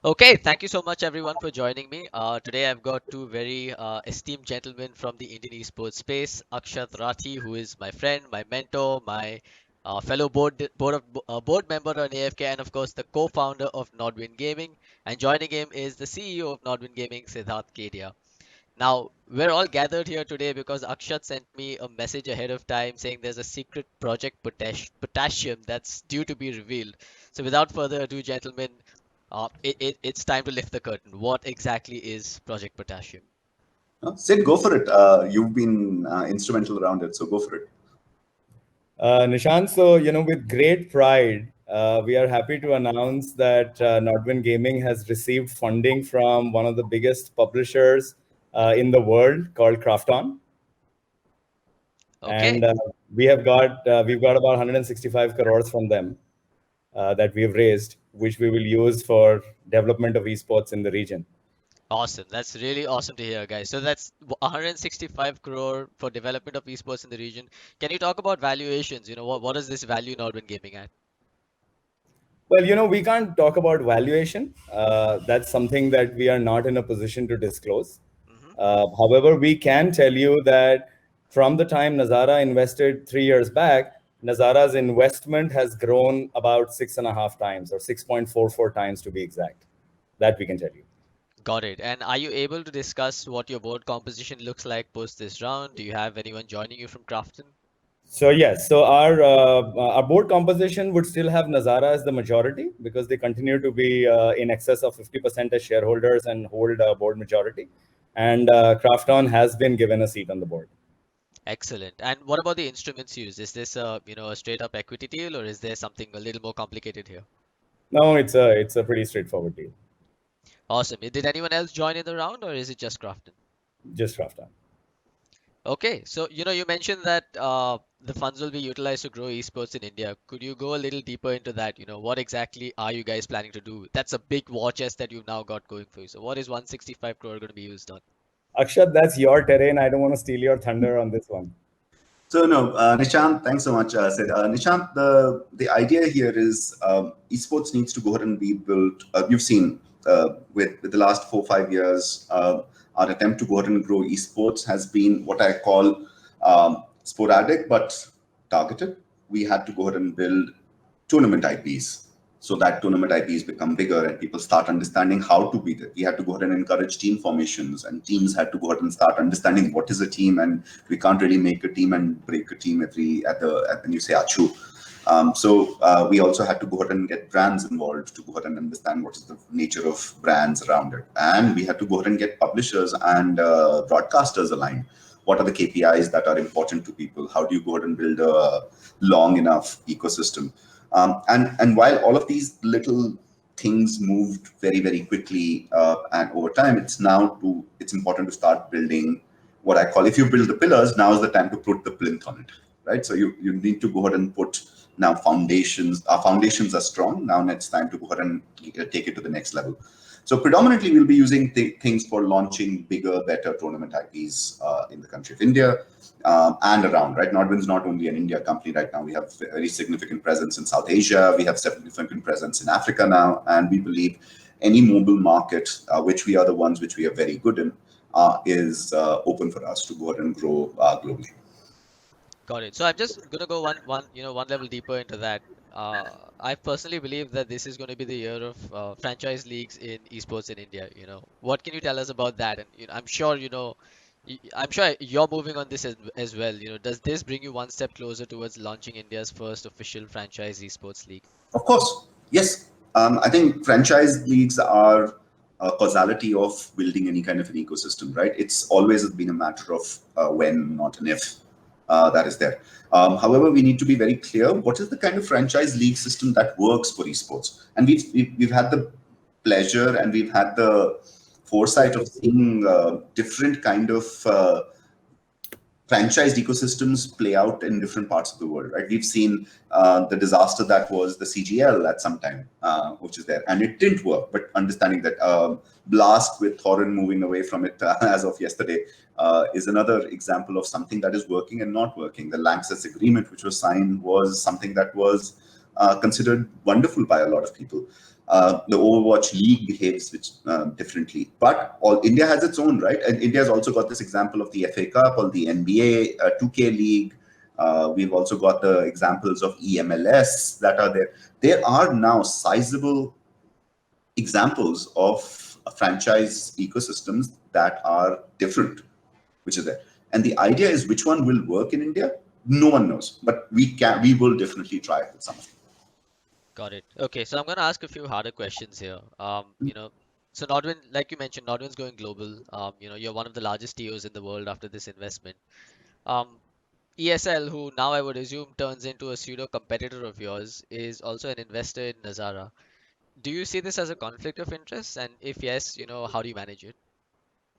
Okay, thank you so much everyone for joining me. Today I've got two very esteemed gentlemen from the Indian esports space. Akshat Rathee, who is my friend, my mentor, my fellow board member on AFK, and of course the co-founder of NODWIN Gaming. And joining him is the CEO of NODWIN Gaming, Sidharth Kedia. Now, we're all gathered here today because Akshat sent me a message ahead of time saying there's a secret project potassium that's due to be revealed. So, without further ado, gentlemen, it's time to lift the curtain. What exactly is Project Potassium? Sid, go for it. You've been instrumental around it, so go for it. Nishant, so with great pride, we are happy to announce that NODWIN Gaming has received funding from one of the biggest publishers in the world called Krafton, Okay, and we've got about 165 crores from them that we've raised, which we will use for development of esports in the region. awesome. That's really awesome to hear, guys. So that's 165 crore for development of esports in the region. Can you talk about valuations? What is this value Nordwin Gaming at? Well, we can't talk about valuation. That's something that we are not in a position to disclose. Hmm. However, we can tell you that from the time Nazara invested 3 years back, Nazara's investment has grown about 6.5 times or 6.44 times to be exact. That we can tell you. Got it. And are you able to discuss what your board composition looks like post this round? Do you have anyone joining you from Crafton? So yes, so our board composition would still have Nazara as the majority because they continue to be in excess of 50% as shareholders and hold a board majority. And Krafton has been given a seat on the board. Excellent. And what about the instruments used? Is this a straight up equity deal or is there something a little more complicated here? No, it's a pretty straightforward deal. Awesome. Did anyone else join in the round or is it just Crafton? Just Krafton. Okay, so you mentioned that the funds will be utilized to grow esports in India. Could you go a little deeper into that? What exactly are you guys planning to do? That's a big war chest that you've now got going for you. So what is 165 crore going to be used on? Akshat, that's your terrain. I don't want to steal your thunder on this one. So no, Nishant, thanks so much, Sid. Nishant, the idea here is esports needs to go ahead and be built. You've seen with the last 4 5 years, our attempt to go ahead and grow esports has been what I call sporadic but targeted. We had to go ahead and build tournament IPs so that tournament IPs become bigger and people start understanding how to beat it. We had to go ahead and encourage team formations, and teams had to go ahead and start understanding what is a team, and we can't really make a team and break a team at when you say achu. So we also had to go ahead and get brands involved to go ahead and understand what is the nature of brands around it, and we had to go ahead and get publishers and broadcasters aligned. What are the KPIs that are important to people? How do you go ahead and build a long enough ecosystem? And while all of these little things moved very, very quickly and over time, it's important to start building what I call, if you build the pillars, now is the time to put the plinth on it, right? So you need to go ahead and put now foundations. Our foundations are strong. Now it's time to go ahead and take it to the next level. So predominantly, we'll be using things for launching bigger, better tournament IPs in the country of India and around, right? Nodwin's not only an India company right now. We have a very significant presence in South Asia. We have significant presence in Africa now. And we believe any mobile market, which we are the ones which we are very good in, is open for us to go ahead and grow globally. Got it. So I'm just gonna go one level deeper into that. I personally believe that this is going to be the year of franchise leagues in esports in India. What can you tell us about that? And I'm sure I'm sure you're moving on this as well. Does this bring you one step closer towards launching India's first official franchise esports league? Of course, yes. I think franchise leagues are a causality of building any kind of an ecosystem, right? It's always been a matter of when, not an if. That is there. However, we need to be very clear what is the kind of franchise league system that works for esports. And we've had the pleasure and we've had the foresight of seeing different kind of franchised ecosystems play out in different parts of the world, right? We've seen the disaster that was the CGL at some time, which is there, and it didn't work. But understanding that Blast with Thorin moving away from it as of yesterday is another example of something that is working and not working. The Lanxess agreement, which was signed, was something that was considered wonderful by a lot of people. The Overwatch League behaves differently, but India has its own, right? And India has also got this example of the FA Cup or the NBA 2K League. We've also got the examples of EMLS that are there. There are now sizable examples of franchise ecosystems that are different, which is there. And the idea is which one will work in India? No one knows, but we will definitely try it with some of them. Got it. Okay, so I'm going to ask a few harder questions here. So NODWIN, like you mentioned, NODWIN's going global. You're one of the largest TOs in the world after this investment. Um, ESL, who now I would assume turns into a pseudo competitor of yours, is also an investor in Nazara. Do you see this as a conflict of interest? And if yes, how do you manage it?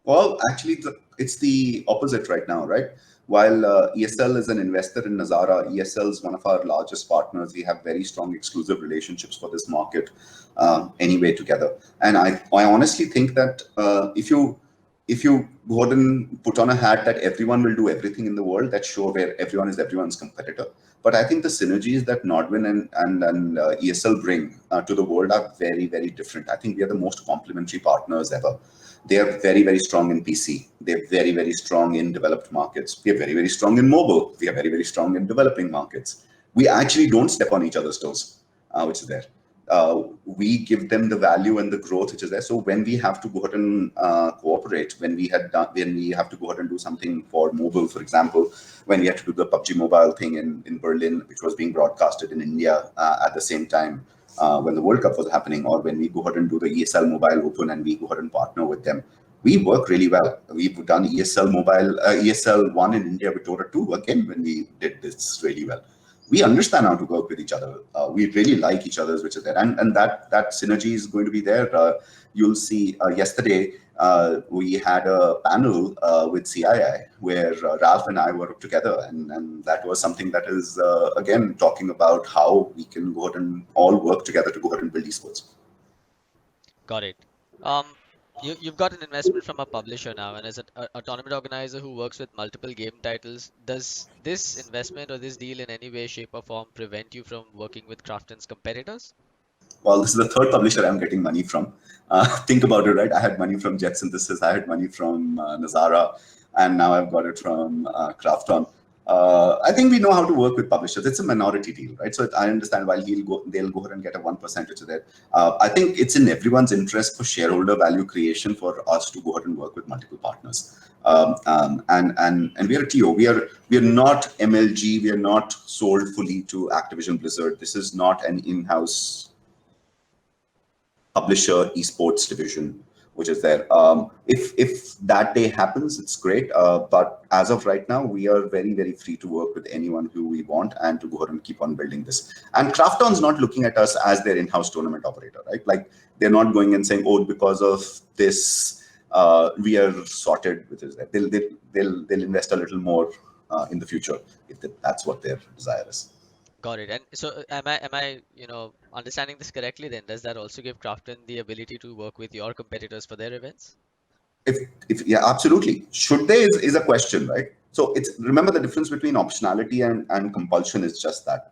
Well, actually, it's the opposite right now, right? While ESL is an investor in Nazara, ESL is one of our largest partners. We have very strong exclusive relationships for this market anyway together. And I honestly think that if you go ahead and put on a hat that everyone will do everything in the world, that's sure where everyone is everyone's competitor. But I think the synergies that NODWIN and ESL bring to the world are very, very different. I think we are the most complementary partners ever. They are very, very strong in PC. They're very, very strong in developed markets. We are very, very strong in mobile. We are very, very strong in developing markets. We actually don't step on each other's toes, which is there. We give them the value and the growth which is there. So when we have to go ahead and cooperate, when we have to go ahead and do something for mobile, for example, when we had to do the PUBG Mobile thing in Berlin, which was being broadcasted in India at the same time when the World Cup was happening, or when we go ahead and do the ESL Mobile Open and we go ahead and partner with them, we work really well. We've done ESL Mobile, ESL 1 in India with Dota 2 again when we did this really well. We understand how to work with each other. We really like each other's, which is there, and that synergy is going to be there. You'll see. Yesterday we had a panel with CII where Ralph and I were together, and that was something that is again talking about how we can go ahead and all work together to go ahead and build esports. Got it. You've got an investment from a publisher now, and as a tournament organizer who works with multiple game titles, does this investment or this deal in any way, shape, or form prevent you from working with Krafton's competitors? Well, this is the third publisher I'm getting money from. Think about it, right? I had money from Jet Synthesis, I had money from Nazara, and now I've got it from Krafton. I think we know how to work with publishers. It's a minority deal, right? So I understand while they'll go ahead and get a 1% of that. I think it's in everyone's interest for shareholder value creation for us to go ahead and work with multiple partners. And we are a TO. We are not MLG. We are not sold fully to Activision Blizzard. This is not an in-house publisher esports division, which is there. If that day happens, it's great. But as of right now, we are very, very free to work with anyone who we want and to go ahead and keep on building this. And Krafton's not looking at us as their in-house tournament operator, right? Like they're not going and saying, oh, because of this, we are sorted with this. They'll invest a little more in the future if that's what their desire is. Got it. And so am I, understanding this correctly then? Does that also give Krafton the ability to work with your competitors for their events? If yeah, absolutely. Should they is a question, right? So it's remember the difference between optionality and compulsion is just that.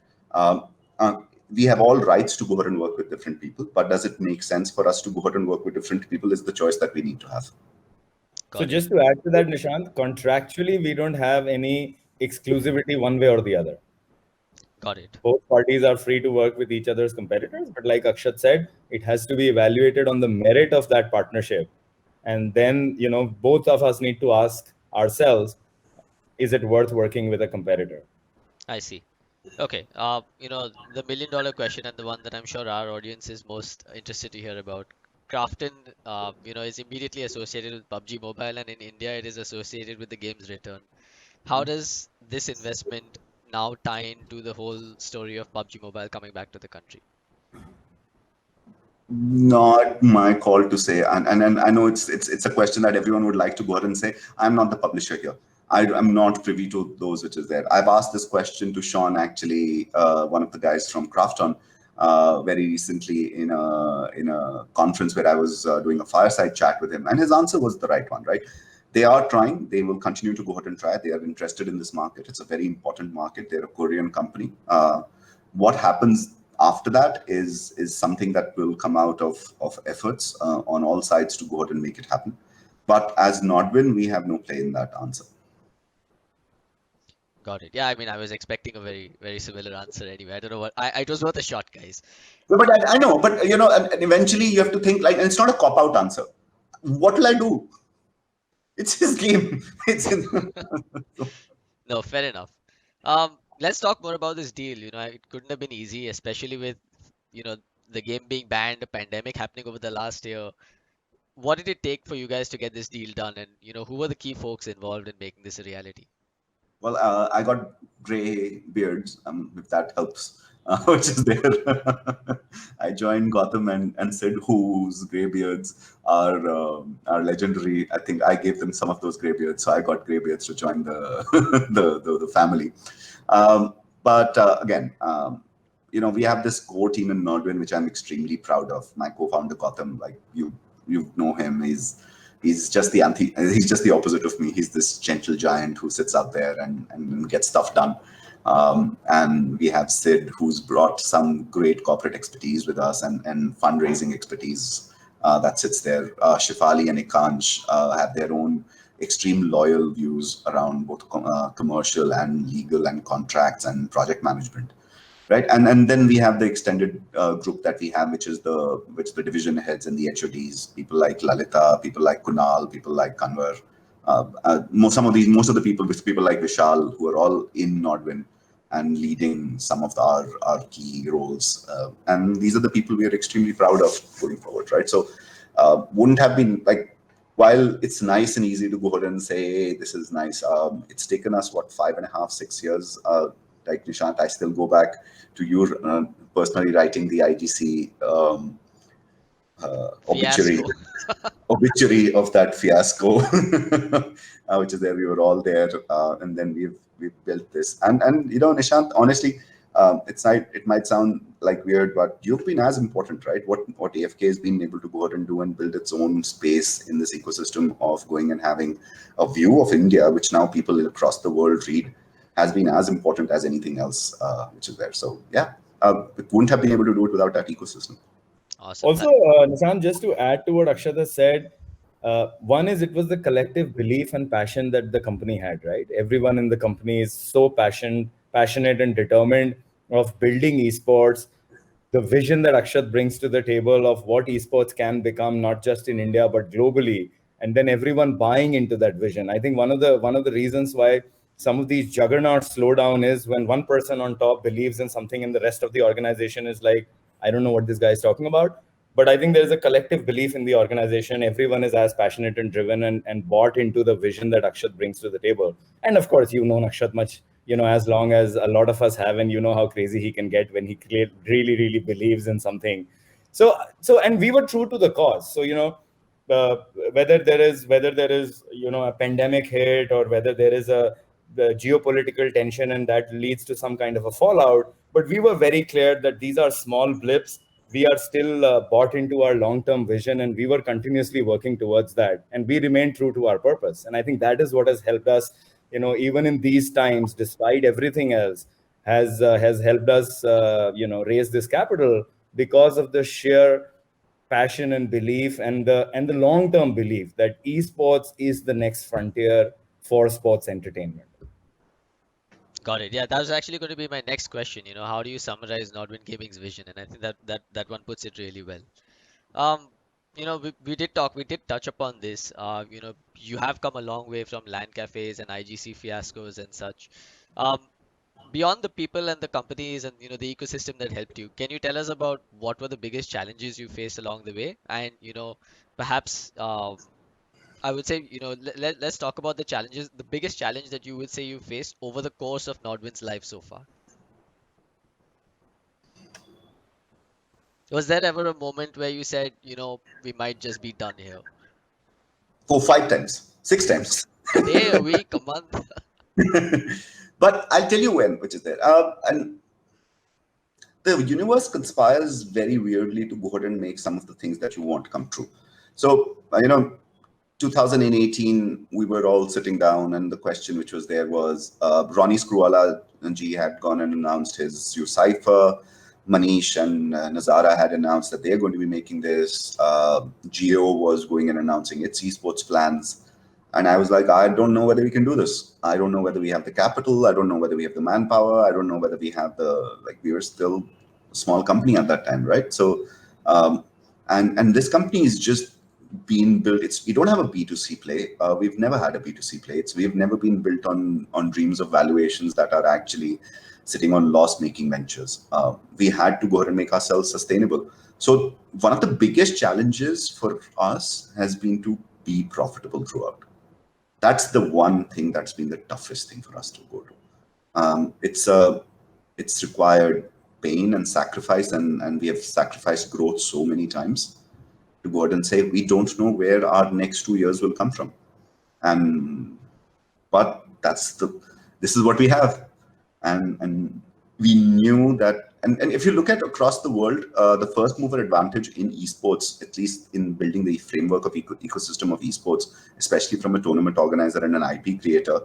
We have all rights to go ahead and work with different people, but does it make sense for us to go ahead and work with different people is the choice that we need to have. So just to add to that, Nishant, contractually, we don't have any exclusivity one way or the other. Got it. Both parties are free to work with each other's competitors, but like Akshat said, it has to be evaluated on the merit of that partnership. And then, both of us need to ask ourselves, is it worth working with a competitor? I see. Okay. The million-dollar question and the one that I'm sure our audience is most interested to hear about. Krafton, is immediately associated with PUBG Mobile, and in India, it is associated with the game's return. How does this investment now tie into the whole story of PUBG Mobile coming back to the country? Not my call to say, and I know it's a question that everyone would like to go ahead and say. I'm not the publisher here. I'm not privy to those which is there. I've asked this question to Sean, actually, one of the guys from Krafton, very recently in a conference where I was doing a fireside chat with him, and his answer was the right one, right? They are trying. They will continue to go ahead and try. They are interested in this market. It's a very important market. They're a Korean company. What happens after that is something that will come out of efforts on all sides to go ahead and make it happen. But as NODWIN, we have no play in that answer. Got it. Yeah, I mean, I was expecting a very, very similar answer anyway. I don't know what. It was worth a shot, guys. No, but I know, but and eventually you have to think like, and it's not a cop-out answer. What will I do? It's his game. It's his... No, fair enough. Let's talk more about this deal. It couldn't have been easy, especially with, you know, the game being banned, a pandemic happening over the last year. What did it take for you guys to get this deal done? And, who were the key folks involved in making this a reality? Well, I got gray beards, if that helps, which is there. I joined Gotham and Sid, whose gray beards are legendary. I think I gave them some of those gray beards, so I got gray beards to join the the family. But again, we have this core team in NODWIN, which I'm extremely proud of. My co-founder Gotham, like you know him, he's just the opposite of me. He's this gentle giant who sits out there and gets stuff done. And we have Sid, who's brought some great corporate expertise with us and fundraising expertise that sits there. Shifali and Ikansh have their own extreme loyal views around both commercial and legal and contracts and project management. Right, and then we have the extended group that we have, which the division heads and the HODs, people like Lalita, people like Kunal, people like Kanwar, most of the people like Vishal, who are all in NODWIN and leading some of our key roles. And these are the people we are extremely proud of going forward, right? So wouldn't have been like, while it's nice and easy to go ahead and say, hey, this is nice, it's taken us, 5.5, 6 years. Like Nishant, I still go back to you personally writing the IGC obituary of that fiasco, which is there. We were all there, and then we've built this. And Nishant, honestly, it might sound like weird, but you've been as important, right? What AFK has been able to go out and do and build its own space in this ecosystem of going and having a view of India, which now people across the world read, has been as important as anything else which is there. So yeah, it wouldn't have been able to do it without that ecosystem. Awesome. Also, Nishant, just to add to what Akshat has said, one is it was the collective belief and passion that the company had, right? Everyone in the company is so passionate and determined of building esports. The vision that Akshat brings to the table of what esports can become, not just in India, but globally, and then everyone buying into that vision. I think one of the reasons why some of these juggernauts slow down is when one person on top believes in something and the rest of the organization is like, I don't know what this guy is talking about. But I think there's a collective belief in the organization. Everyone is as passionate and driven and bought into the vision that Akshat brings to the table. And of course, you've known Akshat much, as long as a lot of us have, and you know how crazy he can get when he really, really believes in something. So, and we were true to the cause. So, whether there is a pandemic hit, or whether there is the geopolitical tension and that leads to some kind of a fallout, but we were very clear that these are small blips. We are still bought into our long-term vision, and we were continuously working towards that, and we remain true to our purpose. And I think that is what has helped us, even in these times, despite everything else, has helped us raise this capital, because of the sheer passion and belief and the long-term belief that esports is the next frontier for sports entertainment. Got it. Yeah, that was actually going to be my next question. How do you summarize NODWIN Gaming's vision? And I think that one puts it really well. We did touch upon this. You have come a long way from LAN cafes and IGC fiascos and such. Beyond the people and the companies and the ecosystem that helped you, can you tell us about what were the biggest challenges you faced along the way? And perhaps I would say, let's talk about the challenges, the biggest challenge that you would say you faced over the course of NODWIN's life so far. Was there ever a moment where you said, we might just be done here? 4, 5 times, 6 times. A day, a week, a month? But I'll tell you when, which is there. And the universe conspires very weirdly to go ahead and make some of the things that you want come true. So, 2018, we were all sitting down, and the question which was there was Ronnie Screwala and G had gone and announced his Cypher. Manish and Nazara had announced that they're going to be making this. Geo was going and announcing its esports plans. And I was like, I don't know whether we can do this. I don't know whether we have the capital. I don't know whether we have the manpower. I don't know whether we have we were still a small company at that time, right? So, and this company is just being built. We don't have a B2C play. We've never had a B2C play. We've never been built on dreams of valuations that are actually sitting on loss-making ventures. We had to go ahead and make ourselves sustainable. So one of the biggest challenges for us has been to be profitable throughout. That's the one thing that's been the toughest thing for us to go to. It's required pain and sacrifice, and we have sacrificed growth so many times to go ahead and say we don't know where our next 2 years will come from, but this is what we have, and we knew that. And if you look at across the world, the first mover advantage in esports, at least in building the framework of ecosystem of esports, especially from a tournament organizer and an IP creator,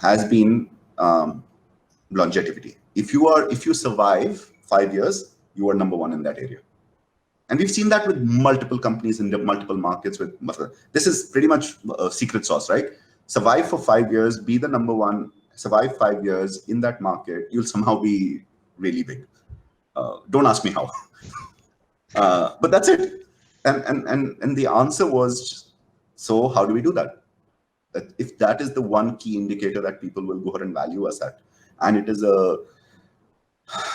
has been longevity. If you survive 5 years, you are number one in that area. And we've seen that with multiple companies in the multiple markets. This is pretty much a secret sauce, right? Survive for 5 years, be the number one, survive 5 years in that market, you'll somehow be really big. Don't ask me how. But that's it. And the answer was, so how do we do that? If that is the one key indicator that people will go ahead and value us at, and it is a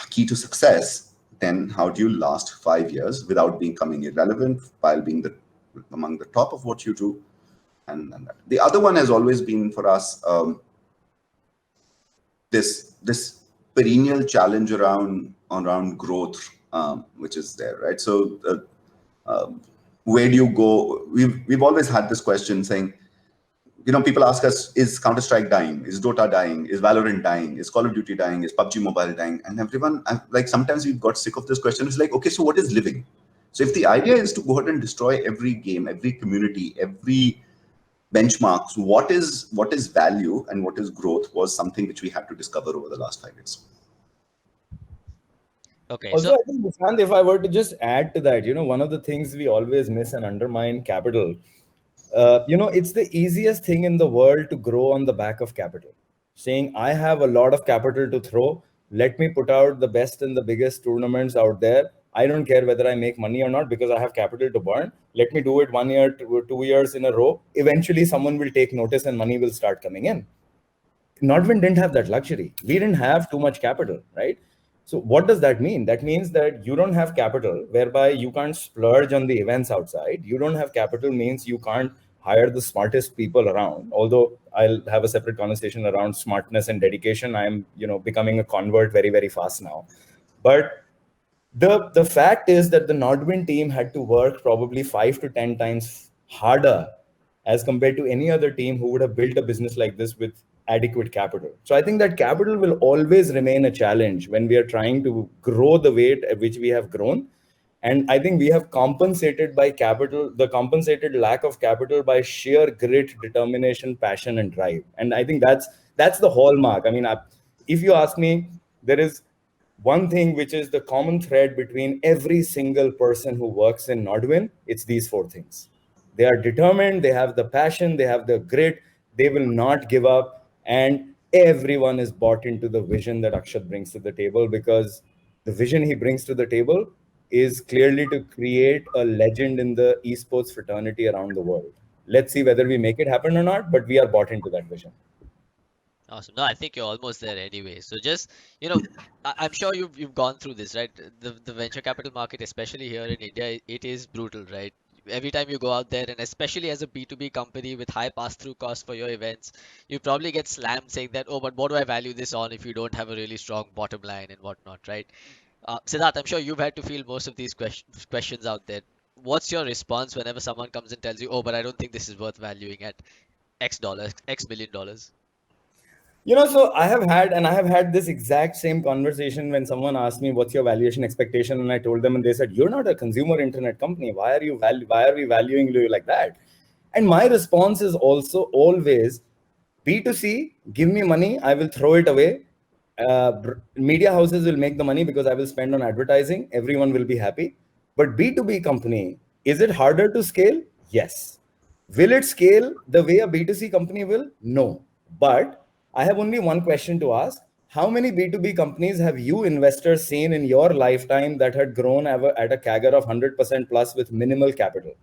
key to success, then how do you last 5 years without becoming irrelevant while being among the top of what you do? And that. The other one has always been for us this perennial challenge around growth, which is there, right? So where do you go? We've always had this question saying, people ask us, is Counter-Strike dying? Is Dota dying? Is Valorant dying? Is Call of Duty dying? Is PUBG Mobile dying? And everyone, sometimes we've got sick of this question. It's like, okay, so what is living? So if the idea is to go ahead and destroy every game, every community, every benchmark, so what is value and what is growth was something which we had to discover over the last 5 years. Okay. Also, I think, Nishant, if I were to just add to that, one of the things we always miss and undermine capital. It's the easiest thing in the world to grow on the back of capital. Saying, I have a lot of capital to throw. Let me put out the best and the biggest tournaments out there. I don't care whether I make money or not because I have capital to burn. Let me do it 1 year, 2 years in a row. Eventually, someone will take notice and money will start coming in. NODWIN didn't have that luxury. We didn't have too much capital, right? So what does that mean? That means that you don't have capital, whereby you can't splurge on the events outside. You don't have capital means you can't hire the smartest people around. Although I'll have a separate conversation around smartness and dedication. I'm, becoming a convert very, very fast now. But the fact is that the NODWIN team had to work probably 5 to 10 times harder as compared to any other team who would have built a business like this with adequate capital. So I think that capital will always remain a challenge when we are trying to grow the way at which we have grown. And I think we have compensated the compensated lack of capital by sheer grit, determination, passion, and drive. And I think that's the hallmark. I mean, if you ask me, there is one thing which is the common thread between every single person who works in NODWIN. It's these 4 things. They are determined, they have the passion, they have the grit, they will not give up, and everyone is bought into the vision that Akshat brings to the table, because the vision he brings to the table is clearly to create a legend in the esports fraternity around the world. Let's see whether we make it happen or not, but we are bought into that vision. Awesome. No, I think you're almost there anyway. So just, I'm sure you've gone through this, right? The venture capital market, especially here in India, it is brutal, right? Every time you go out there, and especially as a B2B company with high pass-through costs for your events, you probably get slammed saying that, oh, but what do I value this on if you don't have a really strong bottom line and whatnot, right? Siddharth, I'm sure you've had to field most of these questions out there. What's your response whenever someone comes and tells you, oh, but I don't think this is worth valuing at X dollars, X million dollars? So I have had this exact same conversation when someone asked me, what's your valuation expectation? And I told them, and they said, you're not a consumer internet company. Why are we valuing you like that? And my response is also always, B2C, give me money, I will throw it away. Media houses will make the money because I will spend on advertising. Everyone will be happy. But B2B company, is it harder to scale? Yes. Will it scale the way a B2C company will? No. But I have only one question to ask. How many B2B companies have you investors seen in your lifetime that had grown at a CAGR of 100% plus with minimal capital?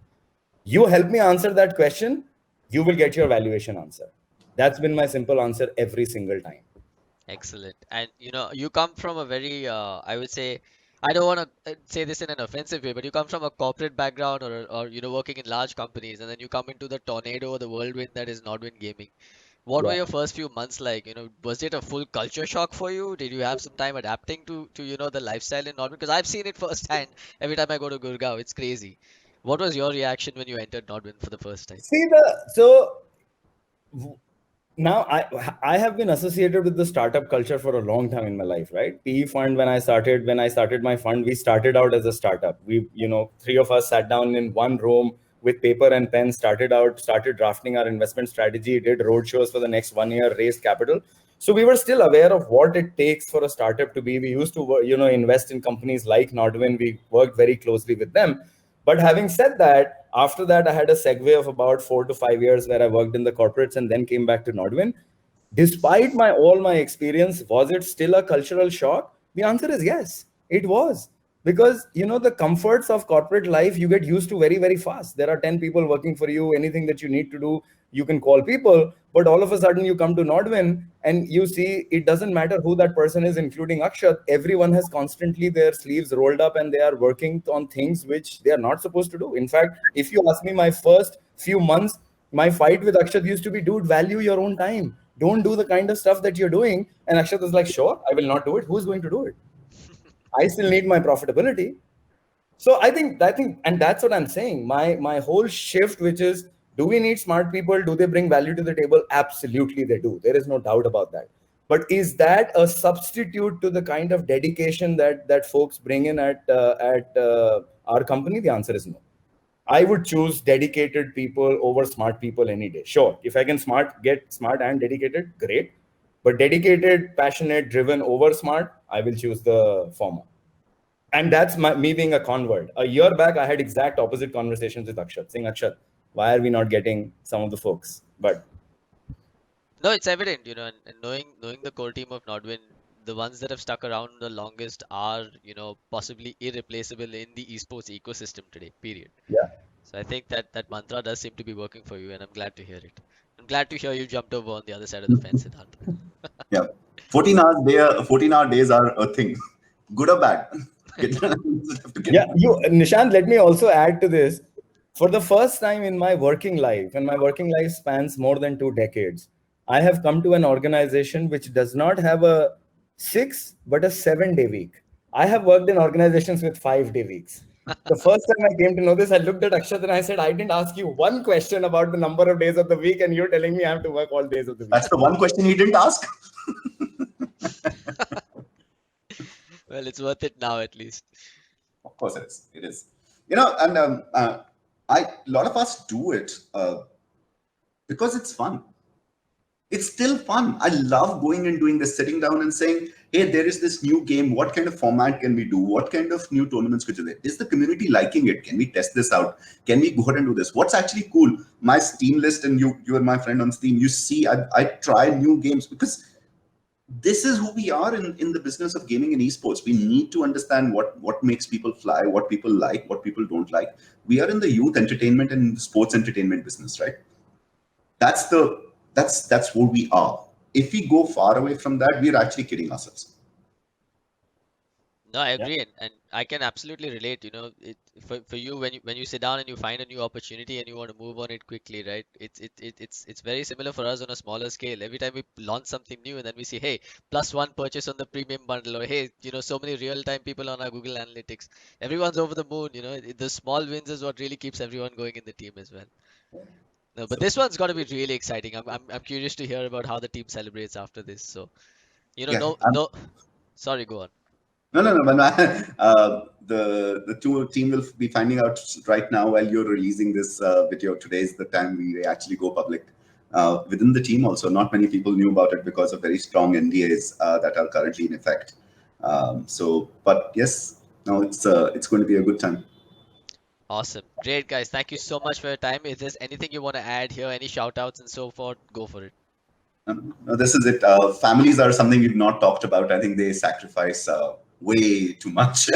You help me answer that question, you will get your valuation answer. That's been my simple answer every single time. Excellent. And you come from a very, I would say, I don't want to say this in an offensive way, but you come from a corporate background or working in large companies, and then you come into the tornado, the whirlwind that is NODWIN Gaming. What were Yeah. your first few months like? Was it a full culture shock for you? Did you have some time adapting to the lifestyle in NODWIN? Because I've seen it firsthand every time I go to Gurgaon. It's crazy. What was your reaction when you entered NODWIN for the first time? See the so now I have been associated with the startup culture for a long time in my life, right? PE fund, when I started my fund, we started out as a startup. We, three of us sat down in one room with paper and pen, started drafting our investment strategy, did roadshows for the next 1 year, raised capital. So we were still aware of what it takes for a startup to be. We used to, invest in companies like Nodwin. We worked very closely with them. But having said that, after that, I had a segue of about 4 to 5 years where I worked in the corporates and then came back to Nodwin. Despite all my experience, was it still a cultural shock? The answer is yes, it was. Because the comforts of corporate life you get used to very, very fast. There are 10 people working for you. Anything that you need to do, you can call people. But all of a sudden you come to Nodwin and you see it doesn't matter who that person is, including Akshat. Everyone has constantly their sleeves rolled up and they are working on things which they are not supposed to do. In fact, if you ask me, my first few months, my fight with Akshat used to be, dude, value your own time. Don't do the kind of stuff that you're doing. And Akshat was like, sure, I will not do it. Who's going to do it? I still need my profitability. So I think, and that's what I'm saying. My whole shift, which is, do we need smart people? Do they bring value to the table? Absolutely, they do. There is no doubt about that. But is that a substitute to the kind of dedication that folks bring in at our company? The answer is no. I would choose dedicated people over smart people any day. Sure, if I can get smart and dedicated, great. But dedicated, passionate, driven over smart, I will choose the former. And that's me being a convert. A year back, I had exact opposite conversations with Akshat, saying, Akshat, why are we not getting some of the folks? But No, it's evident, and knowing the core team of Nodwin, the ones that have stuck around the longest are, possibly irreplaceable in the esports ecosystem today, period. yeah, So I think that mantra does seem to be working for you, and I'm glad to hear it. I'm glad to hear you jumped over on the other side of the fence, Siddharth. Yeah. 14-hour days are a thing. Good or bad. Have to yeah. get. Nishant, let me also add to this. For the first time in my working life, and my working life spans more than 2 decades, I have come to an organization which does not have a 6 but a 7 day week. I have worked in organizations with 5 day weeks. The first time I came to know this, I looked at Akshat and I said, I didn't ask you one question about the number of days of the week, and you're telling me I have to work all days of the week. That's the one question he didn't ask. Well, it's worth it now at least. Of course it is. It is. And a lot of us do it because it's fun. It's still fun. I love going and doing this, sitting down and saying, hey, there is this new game. What kind of format can we do? What kind of new tournaments could you do? Is the community liking it? Can we test this out? Can we go ahead and do this? What's actually cool? My Steam list, and you are my friend on Steam. You see, I try new games because this is who we are in the business of gaming and esports. We need to understand what makes people fly, what people like, what people don't like. We are in the youth entertainment and sports entertainment business, right? That's who we are. If we go far away from that, we're actually kidding ourselves. No, I Yeah. agree, and I can absolutely relate. For you when you sit down and you find a new opportunity and you want to move on it quickly, right? It's very similar for us on a smaller scale. Every time we launch something new and then we see, hey, +1 purchase on the premium bundle, or hey, so many real-time people on our Google Analytics. Everyone's over the moon. The small wins is what really keeps everyone going in the team as well. No, but So this one's got to be really exciting. I'm curious to hear about how the team celebrates after this. So, yeah, no, no, sorry, go on. no. The two team will be finding out right now while you're releasing this video. Today is the time we actually go public. within the team also. Not many people knew about it because of very strong NDAs that are currently in effect. But yes, no, it's going to be a good time. Awesome. Great, guys. Thank you so much for your time. If there's anything you want to add here, any shout outs and so forth, go for it. No, this is it. Families are something we've not talked about. I think they sacrifice way too much.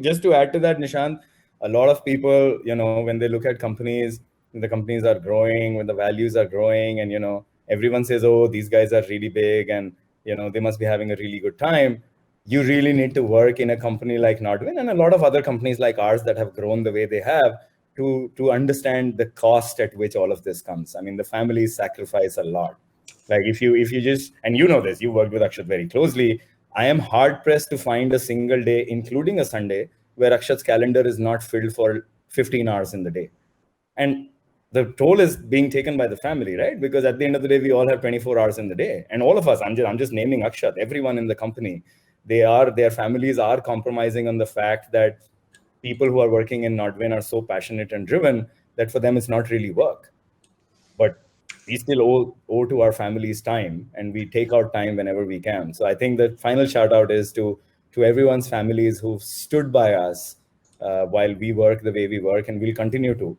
Just to add to that, Nishant, a lot of people, when they look at companies, the companies are growing, when the values are growing, and everyone says, "Oh, these guys are really big, and they must be having a really good time." You really need to work in a company like NODWIN and a lot of other companies like ours that have grown the way they have to understand the cost at which all of this comes. I mean, the families sacrifice a lot. Like if you just, and this, you worked with Akshat very closely. I am hard pressed to find a single day, including a Sunday, where Akshat's calendar is not filled for 15 hours in the day. And the toll is being taken by the family, right? Because at the end of the day, we all have 24 hours in the day. And all of us, I'm just naming Akshat, everyone in the company, their families are compromising on the fact that people who are working in NODWIN are so passionate and driven that for them, it's not really work. But we still owe to our families time, and we take out time whenever we can. So I think the final shout out is to everyone's families who've stood by us while we work the way we work, and we'll continue to.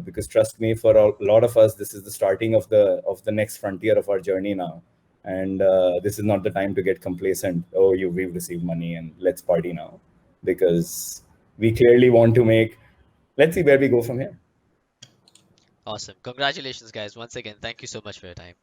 Because trust me, for a lot of us, this is the starting of the next frontier of our journey now, and this is not the time to get complacent. Oh, we've received money and let's party now, because we clearly want to make. Let's see where we go from here. Awesome. Congratulations, guys. Once again, thank you so much for your time.